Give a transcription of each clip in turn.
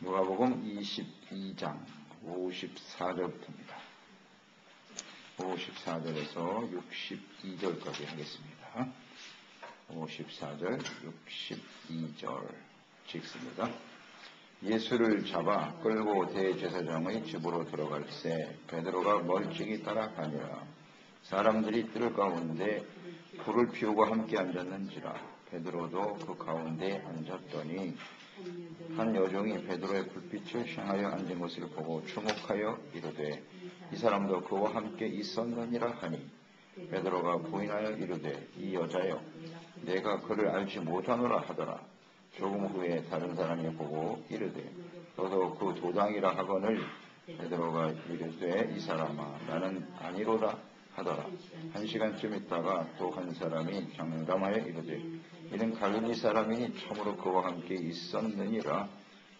누가복음 22장 54절부터입니다. 54절에서 62절까지 하겠습니다. 54절, 62절 찍습니다. 예수를 잡아 끌고 대제사장의 집으로 들어갈새 베드로가 멀찍이 따라가니라. 사람들이 뜰 가운데 불을 피우고 함께 앉았는지라. 베드로도 그 가운데 앉았더니 한 여종이 베드로의 불빛을 향하여 앉은 것을 보고 주목하여 이르되 이 사람도 그와 함께 있었느니라 하니 베드로가 부인하여 이르되 이 여자여 내가 그를 알지 못하노라 하더라. 조금 후에 다른 사람이 보고 이르되 너도 그 도당이라 하거늘 베드로가 이르되 이 사람아 나는 아니로라 하더라. 1시간쯤 있다가 또 한 사람이 장담하여 이르되 이는 갈릴리 사람이니 참으로 그와 함께 있었느니라.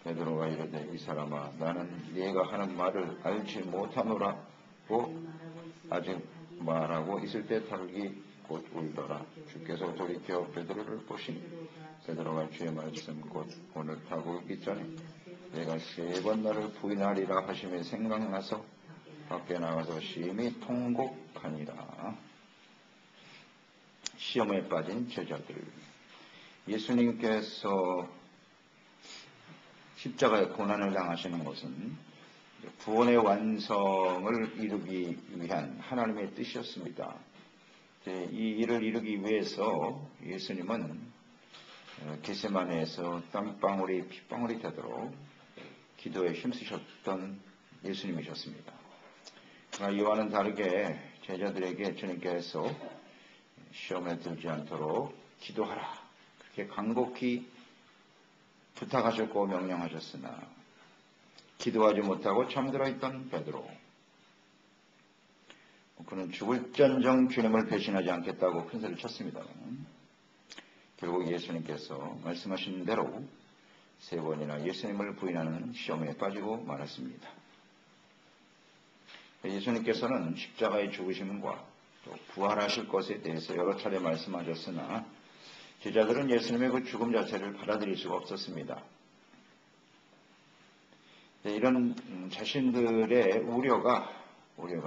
베드로가 이르되 이 사람아 나는 네가 하는 말을 알지 못하노라고 아직 말하고 있을 때 닭이 곧 울더라. 주께서 돌이켜 베드로를 보시니 베드로가 주의 말씀 곧 오늘 닭 울기 전에 내가 3번 나를 부인하리라 하심이 생각나서 밖에 나가서 심히 통곡하니라. 시험에 빠진 제자들. 예수님께서 십자가의 고난을 당하시는 것은 구원의 완성을 이루기 위한 하나님의 뜻이었습니다. 이 일을 이루기 위해서 예수님은 겟세마네에서 땀방울이 핏방울이 되도록 기도에 힘쓰셨던 예수님이셨습니다. 그러나 이와는 다르게 제자들에게 주님께서 시험에 들지 않도록 기도하라 그렇게 간곡히 부탁하셨고 명령하셨으나 기도하지 못하고 잠들어 있던 베드로, 그는 죽을전정 주님을 배신하지 않겠다고 큰 소리를 쳤습니다만 결국 예수님께서 말씀하신 대로 3번이나 예수님을 부인하는 시험에 빠지고 말았습니다. 예수님께서는 십자가의 죽으심과 또 부활하실 것에 대해서 여러 차례 말씀하셨으나 제자들은 예수님의 그 죽음 자체를 받아들일 수가 없었습니다. 이런 자신들의 우려가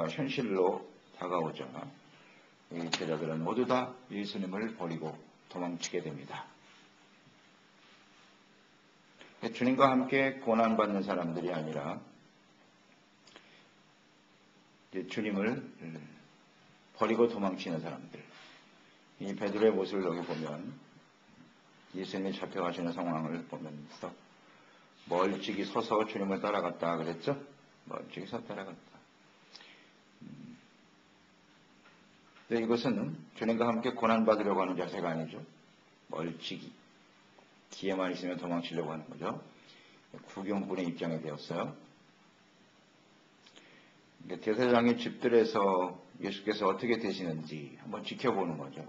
현실로 다가오자 이 제자들은 모두 다 예수님을 버리고 도망치게 됩니다. 주님과 함께 고난받는 사람들이 아니라 주님을 버리고 도망치는 사람들. 이 베드로의 모습을 여기 보면 예수님이 잡혀가시는 상황을 보면서 멀찍이 서서 주님을 따라갔다 그랬죠? 멀찍이 서 따라갔다. 근데 이것은 주님과 함께 고난받으려고 하는 자세가 아니죠. 멀찍이 기회만 있으면 도망치려고 하는 거죠. 구경꾼의 입장이 되었어요. 대제사장의 집들에서 예수께서 어떻게 되시는지 한번 지켜보는 거죠.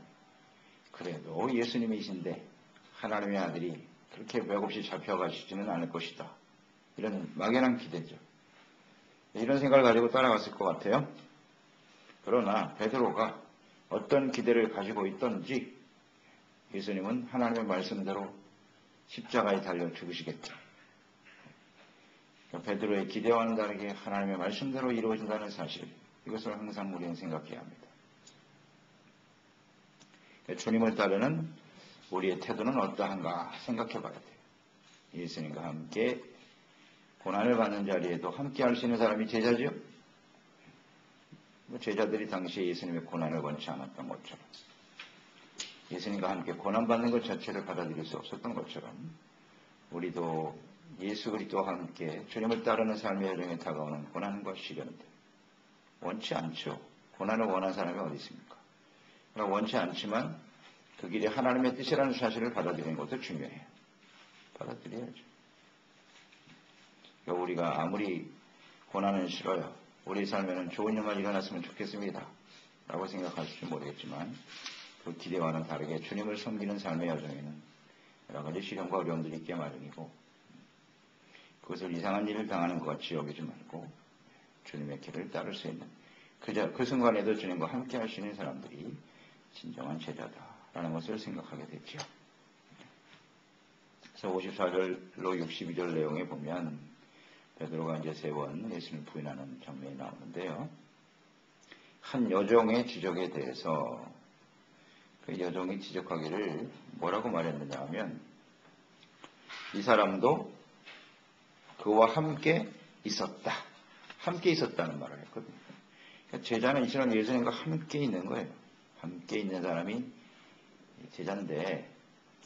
그래도 예수님이신데 하나님의 아들이 그렇게 맥없이 잡혀가시지는 않을 것이다. 이런 막연한 기대죠. 이런 생각을 가지고 따라갔을 것 같아요. 그러나 베드로가 어떤 기대를 가지고 있던지 예수님은 하나님의 말씀대로 십자가에 달려 죽으시겠다. 베드로의 기대와는 다르게 하나님의 말씀대로 이루어진다는 사실, 이것을 항상 우리는 생각해야 합니다. 주님을 따르는 우리의 태도는 어떠한가 생각해 봐야 돼요. 예수님과 함께 고난을 받는 자리에도 함께 할 수 있는 사람이 제자죠. 제자들이 당시에 예수님의 고난을 원치 않았던 것처럼, 예수님과 함께 고난받는 것 자체를 받아들일 수 없었던 것처럼, 우리도 예수 그리스도와 함께 주님을 따르는 삶의 여정에 다가오는 고난과 시련들 원치 않죠. 고난을 원하는 사람이 어디 있습니까? 그러나 원치 않지만 그 길이 하나님의 뜻이라는 사실을 받아들이는 것도 중요해요. 받아들여야죠. 그러니까 우리가 아무리 고난은 싫어요, 우리 삶에는 좋은 일만 일어났으면 좋겠습니다 라고 생각하실지 모르겠지만 그 기대와는 다르게 주님을 섬기는 삶의 여정에는 여러 가지 시련과 어려움들이 있게 마련이고, 그것을 이상한 일을 당하는 것 같이 여기지 말고 주님의 길을 따를 수 있는 그 순간에도 주님과 함께 하시는 사람들이 진정한 제자다라는 것을 생각하게 됐죠. 그래서 54절로 62절 내용에 보면 베드로가 이제 3번 예수님을 부인하는 장면이 나오는데요. 한 여종의 지적에 대해서 그 여종이 지적하기를 뭐라고 말했느냐 하면 이 사람도 그와 함께 있었다. 함께 있었다는 말을 했거든요. 그러니까 제자는 이 사람 예수님과 함께 있는 거예요. 함께 있는 사람이 제자인데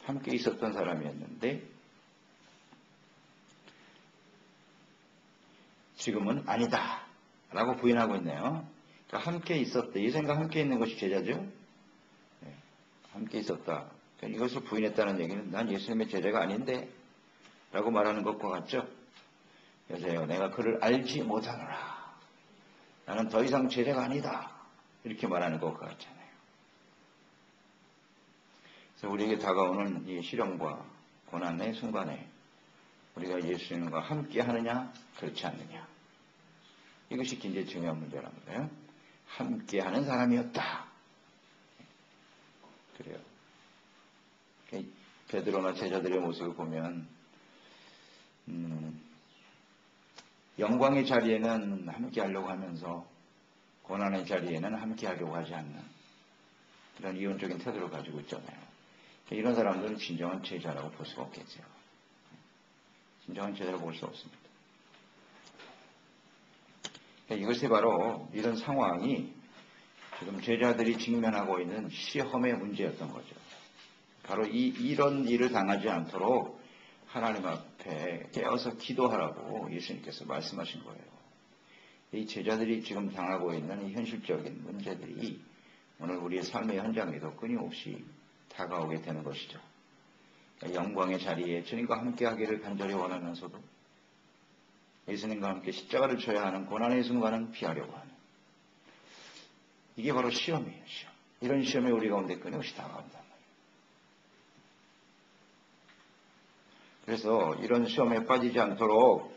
함께 있었던 사람이었는데 지금은 아니다 라고 부인하고 있네요. 그러니까 함께 있었다. 예수님과 함께 있는 것이 제자죠. 네, 함께 있었다. 그러니까 이것을 부인했다는 얘기는 난 예수님의 제자가 아닌데 라고 말하는 것과 같죠. 여보세요. 내가 그를 알지 못하노라. 나는 더 이상 제자가 아니다. 이렇게 말하는 것과 같잖아요. 그래서 우리에게 다가오는 이 시련과 고난의 순간에 우리가 예수님과 함께 하느냐 그렇지 않느냐. 이것이 굉장히 중요한 문제랍니다. 함께 하는 사람이었다. 그래요. 베드로나 제자들의 모습을 보면 영광의 자리에는 함께 하려고 하면서 고난의 자리에는 함께 하려고 하지 않는 그런 이론적인 태도를 가지고 있잖아요. 이런 사람들은 진정한 제자라고 볼 수가 없겠죠. 진정한 제자라고 볼 수 없습니다. 이것이 바로 이런 상황이 지금 제자들이 직면하고 있는 시험의 문제였던 거죠. 바로 이런 일을 당하지 않도록 하나님 앞에 깨어서 기도하라고 예수님께서 말씀하신 거예요. 이 제자들이 지금 당하고 있는 이 현실적인 문제들이 오늘 우리의 삶의 현장에도 끊임없이 다가오게 되는 것이죠. 영광의 자리에 주님과 함께 하기를 간절히 원하면서도 예수님과 함께 십자가를 져야 하는 고난의 순간은 피하려고 하는 이게 바로 시험이에요. 시험. 이런 시험에 우리 가운데 끊임없이 다가온단 말이에요. 그래서 이런 시험에 빠지지 않도록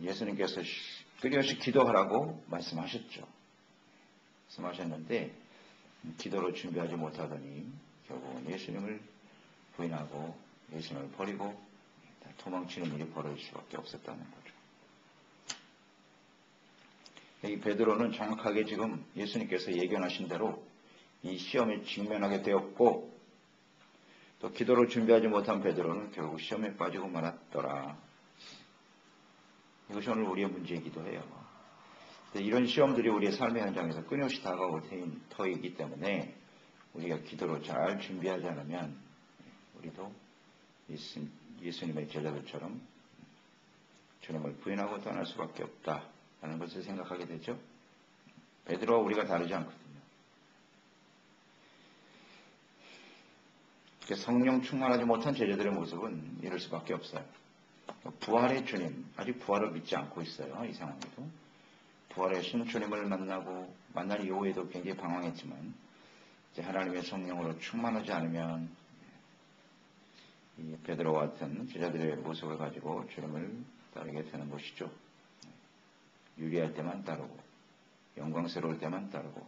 예수님께서 끊임없이 기도하라고 말씀하셨죠. 말씀하셨는데 기도로 준비하지 못하더니 결국은 예수님을 부인하고 예수님을 버리고 도망치는 일이 벌어질 수밖에 없었다는 거죠. 이 베드로는 정확하게 지금 예수님께서 예견하신 대로 이 시험에 직면하게 되었고 또 기도를 준비하지 못한 베드로는 결국 시험에 빠지고 말았더라. 이것이 오늘 우리의 문제이기도 해요. 이런 시험들이 우리의 삶의 현장에서 끊임없이 다가올 터이기 때문에 우리가 기도로 잘 준비하지 않으면 우리도 예수님의 제자들처럼 주님을 부인하고 떠날 수밖에 없다라는 것을 생각하게 되죠. 베드로와 우리가 다르지 않거든요. 성령 충만하지 못한 제자들의 모습은 이럴 수밖에 없어요. 부활의 주님, 아직 부활을 믿지 않고 있어요. 이 상황에도. 부활하신 주님을 만난 이후에도 굉장히 방황했지만 이제 하나님의 성령으로 충만하지 않으면 이 베드로와 같은 제자들의 모습을 가지고 주님을 따르게 되는 것이죠. 유리할 때만 따르고 영광스러울 때만 따르고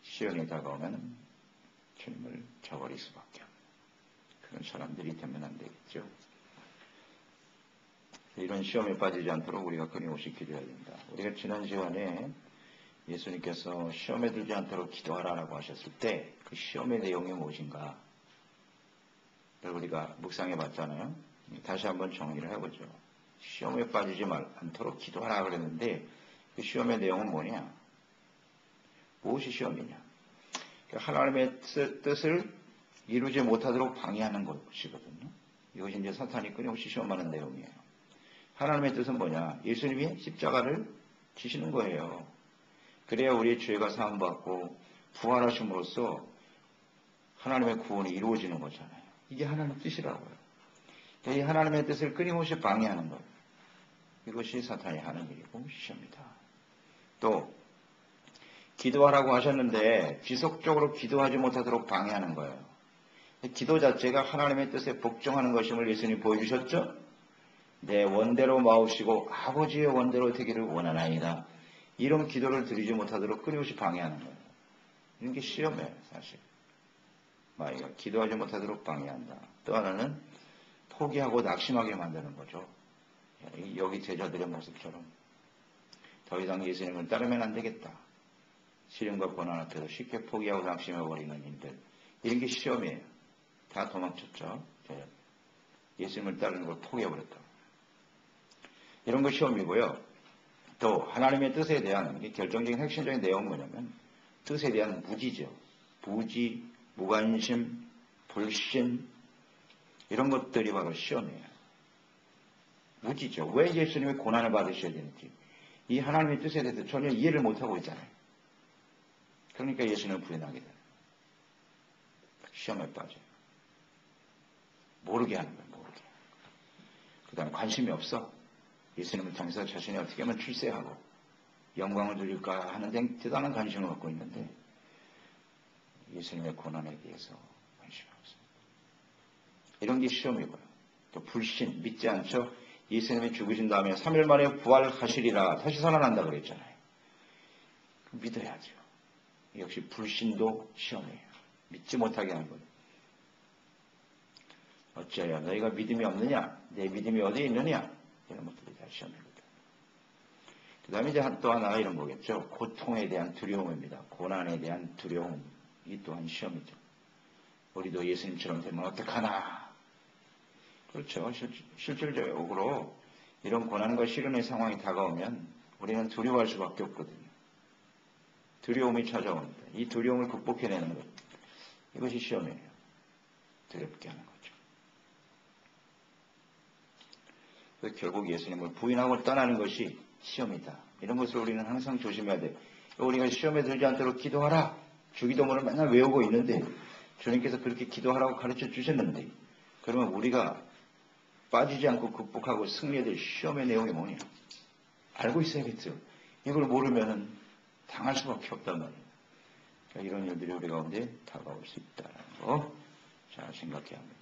시련이 다가오면 주님을 저버릴 수밖에 없는 그런 사람들이 되면 안 되겠죠. 이런 시험에 빠지지 않도록 우리가 끊임없이 기도해야 된다. 우리가 지난 시간에 예수님께서 시험에 들지 않도록 기도하라고 하셨을 때 그 시험의 내용이 무엇인가 우리가 묵상해 봤잖아요. 다시 한번 정리를 해보죠. 시험에 빠지지 않도록 기도하라 그랬는데 그 시험의 내용은 뭐냐? 무엇이 시험이냐? 하나님의 뜻을 이루지 못하도록 방해하는 것이거든요. 이것이 이제 사탄이 끊임없이 시험하는 내용이에요. 하나님의 뜻은 뭐냐? 예수님이 십자가를 지시는 거예요. 그래야 우리의 죄가 사함받고 부활하심으로써 하나님의 구원이 이루어지는 거잖아요. 이게 하나님의 뜻이라고요. 이 하나님의 뜻을 끊임없이 방해하는 것. 이것이 사탄이 하는 일이고 시험이다. 또 기도하라고 하셨는데 지속적으로 기도하지 못하도록 방해하는 거예요. 기도 자체가 하나님의 뜻에 복종하는 것임을 예수님이 보여주셨죠. 내 원대로 마옵시고 아버지의 원대로 되기를 원하나이다. 이런 기도를 드리지 못하도록 끊임없이 방해하는 거예요. 이런 게 시험이에요. 사실. 기도하지 못하도록 방해한다. 또 하나는 포기하고 낙심하게 만드는 거죠. 여기 제자들의 모습처럼 더 이상 예수님을 따르면 안 되겠다. 시련과 고난 앞에서 쉽게 포기하고 낙심해버리는 일들. 이런 게 시험이에요. 다 도망쳤죠. 예수님을 따르는 걸 포기해버렸다. 이런 거 시험이고요. 또 하나님의 뜻에 대한 결정적인 핵심적인 내용은 뭐냐면 뜻에 대한 무지죠. 무지, 무관심, 불신 이런 것들이 바로 시험이에요. 무지죠. 왜 예수님이 고난을 받으셔야 되는지 이 하나님의 뜻에 대해서 전혀 이해를 못하고 있잖아요. 그러니까 예수님을 부인하게 돼요. 시험에 빠져요. 모르게 하는 거예요. 모르게. 그 다음에 관심이 없어. 예수님을 통해서 자신이 어떻게 하면 출세하고 영광을 누릴까 하는 데 대단한 관심을 갖고 있는데 예수님의 고난에 대해서 관심이 없습니다. 이런 게 시험이고요. 또 불신, 믿지 않죠. 예수님이 죽으신 다음에 3일 만에 부활하시리라 다시 살아난다 그랬잖아요. 믿어야죠. 역시 불신도 시험이에요. 믿지 못하게 하는 거예요. 어찌하여 너희가 믿음이 없느냐? 내 믿음이 어디에 있느냐? 이런 것들이 다 시험입니다. 그 다음에 이제 또 하나가 이런 거겠죠. 고통에 대한 두려움입니다. 고난에 대한 두려움. 이 또한 시험이죠. 우리도 예수님처럼 되면 어떡하나. 그렇죠. 실질적으로 이런 고난과 시련의 상황이 다가오면 우리는 두려워할 수밖에 없거든요. 두려움이 찾아옵니다. 이 두려움을 극복해내는 것. 이것이 시험이에요. 두렵게 하는 거죠. 그래서 결국 예수님을 부인하고 떠나는 것이 시험이다. 이런 것을 우리는 항상 조심해야 돼요. 우리가 시험에 들지 않도록 기도하라. 주기도문을 맨날 외우고 있는데 주님께서 그렇게 기도하라고 가르쳐 주셨는데 그러면 우리가 빠지지 않고 극복하고 승리해야 될 시험의 내용이 뭐냐? 알고 있어야겠죠. 이걸 모르면 당할 수밖에 없단 말이에요. 그러니까 이런 일들이 우리 가운데 다가올 수 있다는 거 잘 생각해야 합니다.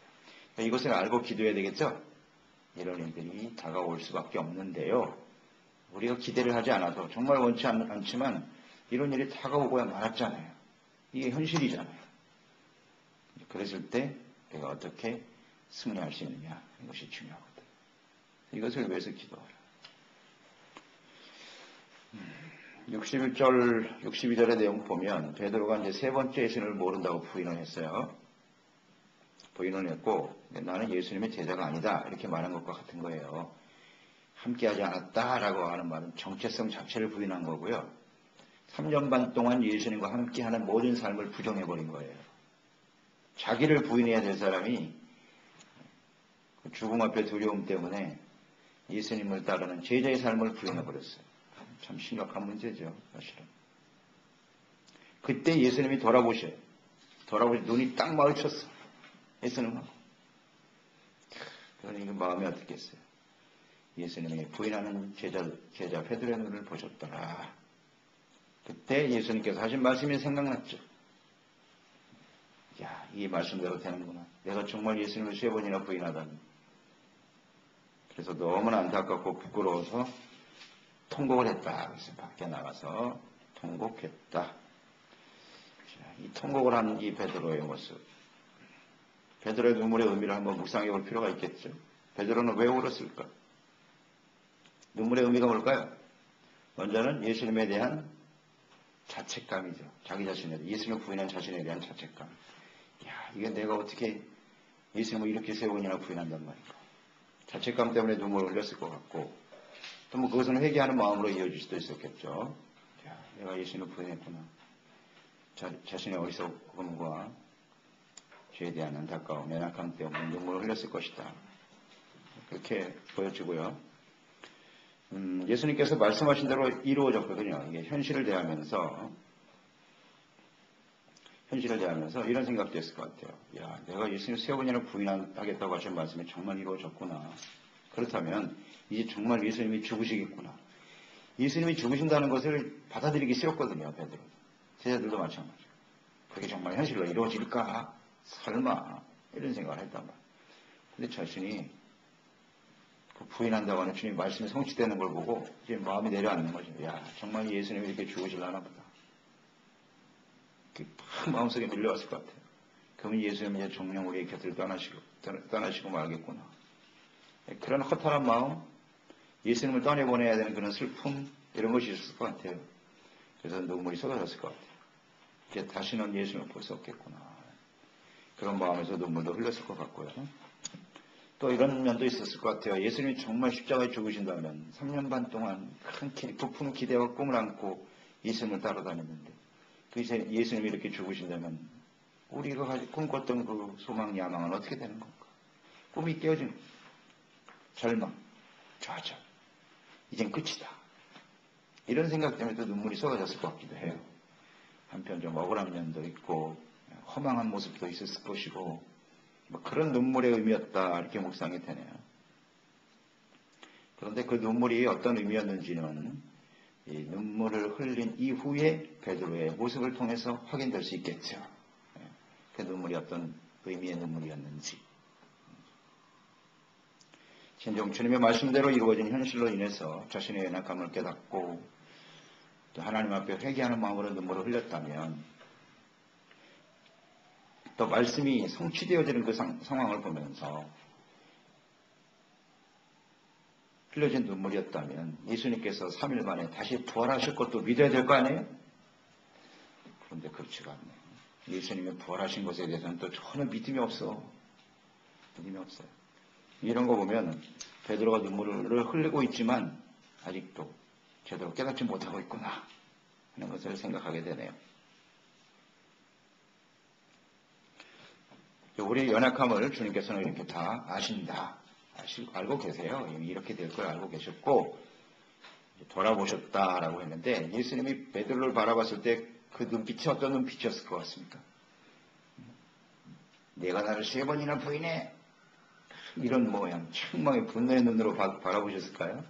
그러니까 이것을 알고 기도해야 되겠죠? 이런 일들이 다가올 수밖에 없는데요. 우리가 기대를 하지 않아도 정말 원치 않지만 이런 일이 다가오고야 말았잖아요. 이게 현실이잖아요. 그랬을 때 내가 어떻게 승리할 수 있느냐 이것이 중요하거든요. 이것을 위해서 기도하라. 61절, 62절의 내용 보면 베드로가 이제 세 번째 예수님을 모른다고 부인을 했어요. 부인을 했고 나는 예수님의 제자가 아니다 이렇게 말한 것과 같은 거예요. 함께하지 않았다라고 하는 말은 정체성 자체를 부인한 거고요. 3년 반 동안 예수님과 함께하는 모든 삶을 부정해버린 거예요. 자기를 부인해야 될 사람이 죽음 앞의 두려움 때문에 예수님을 따르는 제자의 삶을 부인해버렸어요. 참 심각한 문제죠. 사실은. 그때 예수님이 돌아보셔요. 눈이 딱 마주쳤어. 예수님하고. 그러니 마음이 어떻겠어요? 예수님이 부인하는 제자 베드로의 눈을 보셨더라. 그때 예수님께서 하신 말씀이 생각났죠. 야, 이 말씀대로 되는구나. 내가 정말 예수님을 3번이나 부인하다니. 그래서 너무나 안타깝고 부끄러워서 통곡을 했다. 그래서 밖에 나가서 통곡했다. 자, 이 통곡을 하는 이 베드로의 모습. 베드로의 눈물의 의미를 한번 묵상해 볼 필요가 있겠죠. 베드로는 왜 울었을까? 눈물의 의미가 뭘까요? 먼저는 예수님에 대한 자책감이죠. 자기 자신에 대한, 예수님을 부인한 자신에 대한 자책감. 야, 이게 내가 어떻게 예수님을 이렇게 3번이나 부인한단 말인가. 자책감 때문에 눈물을 흘렸을 것 같고, 또 뭐 그것은 회개하는 마음으로 이어질 수도 있었겠죠. 야, 내가 예수님을 부인했구나. 자신의 어리석음과 죄에 대한 안타까움, 연약함 때문에 눈물을 흘렸을 것이다. 그렇게 보여지고요. 예수님께서 말씀하신 대로 이루어졌거든요. 이게 현실을 대하면서 이런 생각도 했을 것 같아요. 야, 내가 예수님 3번이나 부인하겠다고 하신 말씀이 정말 이루어졌구나. 그렇다면 이제 정말 예수님이 죽으시겠구나. 예수님이 죽으신다는 것을 받아들이기 싫었거든요. 베드로. 제자들도 마찬가지예요. 그게 정말 현실로 이루어질까? 설마 이런 생각을 했단 말이에요. 근데 자신이 그 부인한다고 하는 주님 말씀이 성취되는 걸 보고 이제 마음이 내려앉는 거죠. 야, 정말 예수님이 이렇게 죽으시려나 보다. 막 마음속에 밀려왔을 것 같아요. 그러면 예수님이 이제 정령 우리의 곁을 떠나시고 말겠구나. 그런 허탈한 마음, 예수님을 떠내보내야 되는 그런 슬픔, 이런 것이 있었을 것 같아요. 그래서 눈물이 쏟아졌을 것 같아요. 이제 다시는 예수님을 볼 수 없겠구나. 그런 마음에서 눈물도 흘렸을 것 같고요. 또 이런 면도 있었을 것 같아요. 예수님이 정말 십자가에 죽으신다면 3년 반 동안 부푼 기대와 꿈을 안고 예수님을 따라다녔는데 그 예수님이 이렇게 죽으신다면 우리가 꿈꿨던 그 소망, 야망은 어떻게 되는 건가? 꿈이 깨어진 겁니다. 절망, 좌절. 이젠 끝이다. 이런 생각 때문에 또 눈물이 쏟아졌을 것 같기도 해요. 한편 좀 억울한 면도 있고 허망한 모습도 있었을 것이고 그런 눈물의 의미였다 이렇게 묵상이 되네요. 그런데 그 눈물이 어떤 의미였는지는 이 눈물을 흘린 이후에 베드로의 모습을 통해서 확인될 수 있겠죠. 그 눈물이 어떤 의미의 눈물이었는지. 진정 주님의 말씀대로 이루어진 현실로 인해서 자신의 연약함을 깨닫고 또 하나님 앞에 회개하는 마음으로 눈물을 흘렸다면 또 말씀이 성취되어지는 그 상황을 보면서 흘려진 눈물이었다면 예수님께서 3일 만에 다시 부활하실 것도 믿어야 될 거 아니에요? 그런데 그렇지가 않네요. 예수님이 부활하신 것에 대해서는 또 전혀 믿음이 없어. 믿음이 없어요. 이런 거 보면 베드로가 눈물을 흘리고 있지만 아직도 제대로 깨닫지 못하고 있구나 하는 것을 생각하게 되네요. 우리의 연약함을 주님께서는 이렇게 다 아신다. 알고 계세요. 이미 이렇게 될 걸 알고 계셨고 돌아보셨다라고 했는데 예수님이 베드로를 바라봤을 때 그 눈빛이 어떤 눈빛이었을 것 같습니까? 내가 나를 3번이나 부인해. 이런 모양, 책망의 분노의 눈으로 바라보셨을까요?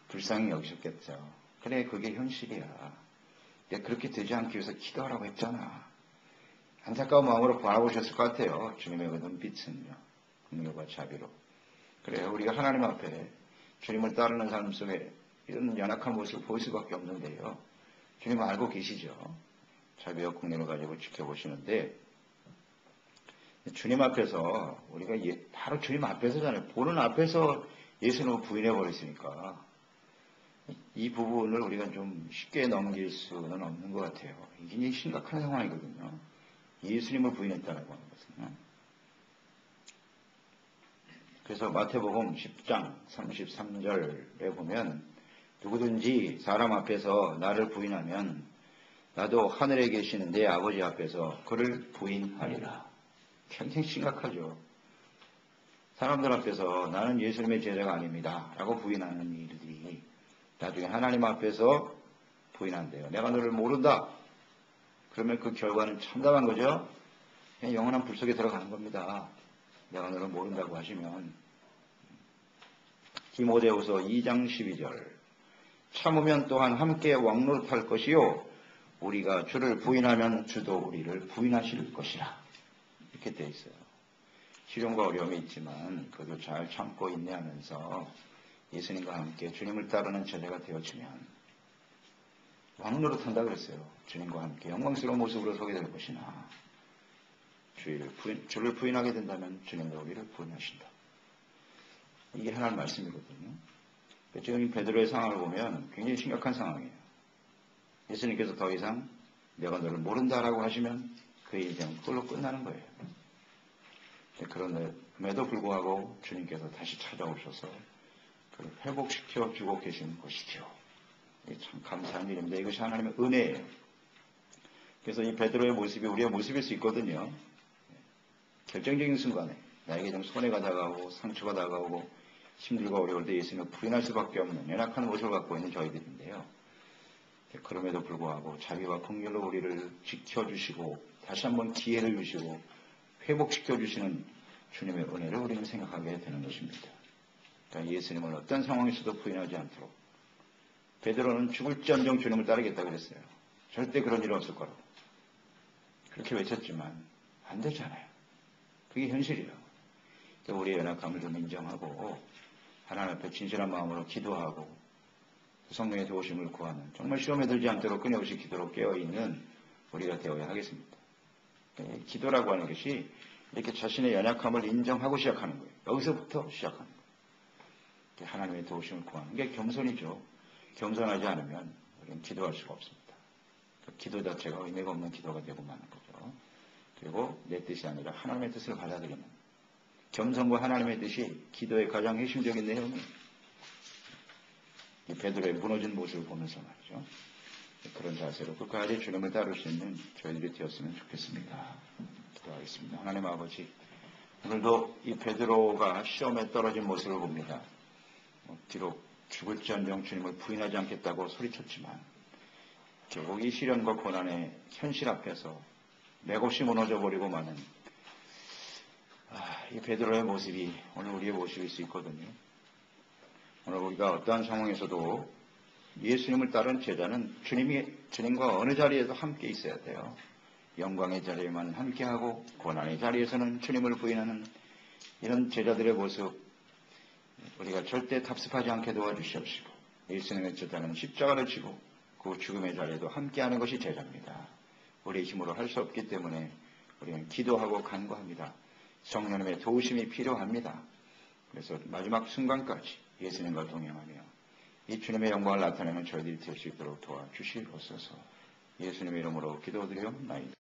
불쌍히 여기셨겠죠. 그래, 그게 현실이야. 내가 그렇게 되지 않기 위해서 기도하라고 했잖아. 안타까운 마음으로 바라보셨을 것 같아요. 주님의 그 눈빛은요. 긍휼과 자비로. 그래요. 우리가 하나님 앞에 주님을 따르는 삶 속에 이런 연약한 모습을 보일 수밖에 없는데요. 주님은 알고 계시죠. 자비와 긍휼을 가지고 지켜보시는데 주님 앞에서 우리가 바로 주님 앞에서잖아요. 보는 앞에서 예수님을 부인해버렸으니까 이 부분을 우리가 좀 쉽게 넘길 수는 없는 것 같아요. 이게 심각한 상황이거든요. 예수님을 부인했다라고 하는 것은. 그래서 마태복음 10장 33절에 보면 누구든지 사람 앞에서 나를 부인하면 나도 하늘에 계시는 내 아버지 앞에서 그를 부인하리라. 굉장히 심각하죠. 사람들 앞에서 나는 예수님의 제자가 아닙니다 라고 부인하는 일들이 나중에 하나님 앞에서 부인한대요. 내가 너를 모른다. 그러면 그 결과는 참담한 거죠. 그냥 영원한 불 속에 들어가는 겁니다. 내가 너를 모른다고 하시면. 디모데후서 2장 12절 참으면 또한 함께 왕노릇할 것이요 우리가 주를 부인하면 주도 우리를 부인하실 것이라. 이렇게 되어 있어요. 시련과 어려움이 있지만 그래도 잘 참고 인내하면서 예수님과 함께 주님을 따르는 제자가 되어지면 왕노릇한다 그랬어요. 주님과 함께 영광스러운 모습으로 서게 될 것이나 주를 부인하게 된다면 주님도 우리를 부인하신다. 이게 하나님 말씀이거든요. 지금 이 베드로의 상황을 보면 굉장히 심각한 상황이에요. 예수님께서 더 이상 내가 너를 모른다라고 하시면 그 인생은 그걸로 끝나는 거예요. 그럼에도 불구하고 주님께서 다시 찾아오셔서 그를 회복시켜 주고 계시는 것이죠. 참 감사한 일입니다. 이것이 하나님의 은혜예요. 그래서 이 베드로의 모습이 우리의 모습일 수 있거든요. 결정적인 순간에 나에게 좀 손해가 다가오고 상처가 다가오고 힘들고 어려울 때 예수님을 부인할 수밖에 없는 연약한 모습을 갖고 있는 저희들인데요. 그럼에도 불구하고 자비와 긍휼로 우리를 지켜주시고 다시 한번 기회를 주시고 회복시켜주시는 주님의 은혜를 우리는 생각하게 되는 것입니다. 그러니까 예수님을 어떤 상황에서도 부인하지 않도록 베드로는 죽을지언정 주님을 따르겠다 그랬어요. 절대 그런 일은 없을 거라고. 그렇게 외쳤지만 안 되잖아요. 그게 현실이에요. 그러니까 우리의 연약함을 좀 인정하고 하나님 앞에 진실한 마음으로 기도하고 성령의 도우심을 구하는 정말 시험에 들지 않도록 끊임없이 기도로 깨어있는 우리가 되어야 하겠습니다. 기도라고 하는 것이 이렇게 자신의 연약함을 인정하고 시작하는 거예요. 여기서부터 시작하는 거예요. 하나님의 도우심을 구하는 게 겸손이죠. 겸손하지 않으면 우리는 기도할 수가 없습니다. 기도 자체가 의미가 없는 기도가 되고 마는 거죠. 그리고 내 뜻이 아니라 하나님의 뜻을 받아들이는 겸손과 하나님의 뜻이 기도의 가장 핵심적인 내용이 이 베드로의 무너진 모습을 보면서 말이죠. 그런 자세로 끝까지 주님을 따를 수 있는 저희들이 되었으면 좋겠습니다. 기도하겠습니다. 하나님 아버지, 오늘도 이 베드로가 시험에 떨어진 모습을 봅니다. 비록 죽을지언정 주님을 부인하지 않겠다고 소리쳤지만 결국 이 시련과 고난의 현실 앞에서 맥없이 무너져 버리고 마는 이 베드로의 모습이 오늘 우리의 모습일 수 있거든요. 오늘 우리가 어떠한 상황에서도 예수님을 따른 제자는 주님과 어느 자리에도 함께 있어야 돼요. 영광의 자리에만 함께하고 고난의 자리에서는 주님을 부인하는 이런 제자들의 모습 우리가 절대 답습하지 않게 도와주시옵시고 예수님의 제자는 십자가를 지고 그 죽음의 자리에도 함께하는 것이 제자입니다. 우리의 힘으로 할 수 없기 때문에 우리는 기도하고 간구합니다. 성령님의 도우심이 필요합니다. 그래서 마지막 순간까지 예수님과 동행하며 이 주님의 영광을 나타내는 저희들이 될 수 있도록 도와주시옵소서. 예수님의 이름으로 기도드리옵나이다.